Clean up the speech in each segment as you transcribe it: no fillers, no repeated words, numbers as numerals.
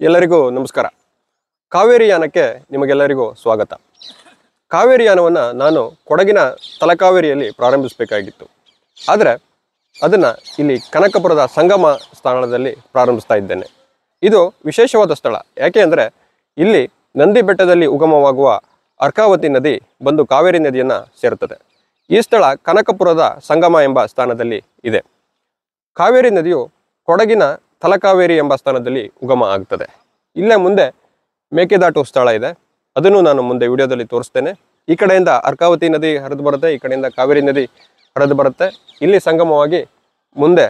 ಎಲ್ಲರಿಗೂ ನಮಸ್ಕಾರ. ಕಾವೇರಿ ಯಾನಕ್ಕೆ ನಿಮಗೆಲ್ಲರಿಗೂ ಸ್ವಾಗತ. ಕಾವೇರಿ ಯಾನವನ್ನು ನಾನು ಕೊಡಗಿನ ತಲಕಾವೇರಿಯಲ್ಲಿ ಪ್ರಾರಂಭಿಸಬೇಕಾಗಿತ್ತು. ಆದರೆ ಅದನ್ನು ಇಲ್ಲಿ ಕನಕಪುರದ ಸಂಗಮ ಸ್ಥಾನದಲ್ಲಿ ಪ್ರಾರಂಭಿಸ್ತಾ ಇದ್ದೇನೆ. ಇದು ವಿಶೇಷವಾದ ಸ್ಥಳ. ಯಾಕೆ ಅಂದರೆ ಇಲ್ಲಿ ನಂದಿ ಬೆಟ್ಟದಲ್ಲಿ ಉಗಮವಾಗುವ ಅರ್ಕಾವತಿ ನದಿ ಬಂದು ಕಾವೇರಿ ನದಿಯನ್ನು ಸೇರುತ್ತದೆ. ಈ ಸ್ಥಳ ಕನಕಪುರದ ಸಂಗಮ ಎಂಬ ಸ್ಥಾನದಲ್ಲಿ ಇದೆ. ಕಾವೇರಿ ನದಿಯು ಕೊಡಗಿನ ತಲಕಾವೇರಿ ಎಂಬ ಸ್ಥಾನದಲ್ಲಿ ಉಗಮ ಆಗ್ತದೆ. ಇಲ್ಲೇ ಮುಂದೆ ಮೇಕೆದಾಟು ಸ್ಥಳ ಇದೆ, ಅದನ್ನು ನಾನು ಮುಂದೆ ವಿಡಿಯೋದಲ್ಲಿ ತೋರಿಸ್ತೇನೆ. ಈ ಕಡೆಯಿಂದ ಅರ್ಕಾವತಿ ನದಿ ಹರಿದು ಬರುತ್ತೆ, ಈ ಕಡೆಯಿಂದ ಕಾವೇರಿ ನದಿ ಹರಿದು ಬರುತ್ತೆ. ಇಲ್ಲಿ ಸಂಗಮವಾಗಿ ಮುಂದೆ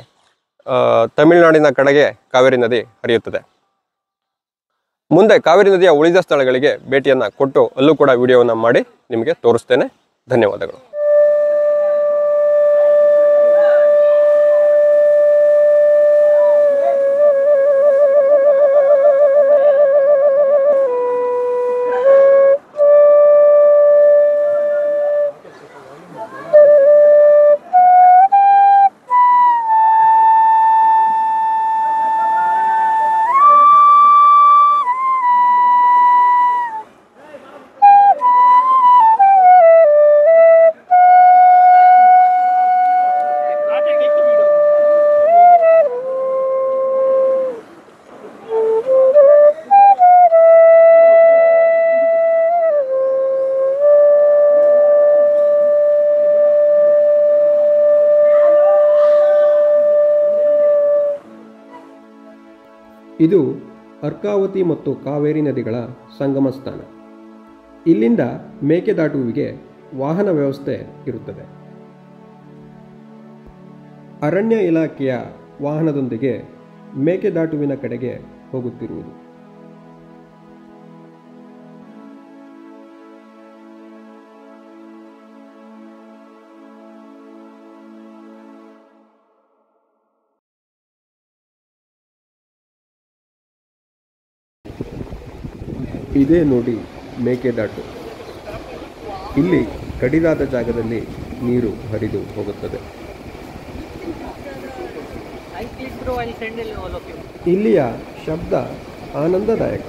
ತಮಿಳುನಾಡಿನ ಕಡೆಗೆ ಕಾವೇರಿ ನದಿ ಹರಿಯುತ್ತದೆ. ಮುಂದೆ ಕಾವೇರಿ ನದಿಯ ಉಳಿದ ಸ್ಥಳಗಳಿಗೆ ಭೇಟಿಯನ್ನು ಕೊಟ್ಟು ಅಲ್ಲೂ ಕೂಡ ವಿಡಿಯೋವನ್ನು ಮಾಡಿ ನಿಮಗೆ ತೋರಿಸ್ತೇನೆ. ಧನ್ಯವಾದಗಳು. ಇದು ಅರ್ಕಾವತಿ ಮತ್ತು ಕಾವೇರಿ ನದಿಗಳ ಸಂಗಮ ಸ್ಥಾನ. ಇಲ್ಲಿಂದ ಮೇಕೆದಾಟುವಿಗೆ ವಾಹನ ವ್ಯವಸ್ಥೆ ಇರುತ್ತದೆ. ಅರಣ್ಯ ಇಲಾಖೆಯ ವಾಹನದೊಂದಿಗೆ ಮೇಕೆದಾಟುವಿನ ಕಡೆಗೆ ಹೋಗುತ್ತಿರುವುದು. ಇದೇ ನೋಡಿ ಮೇಕೆದಾಟು. ಇಲ್ಲಿ ಕಡಿದಾದ ಜಾಗದಲ್ಲಿ ನೀರು ಹರಿದು ಹೋಗುತ್ತದೆ. ಇಲ್ಲಿಯ ಶಬ್ದ ಆನಂದದಾಯಕ.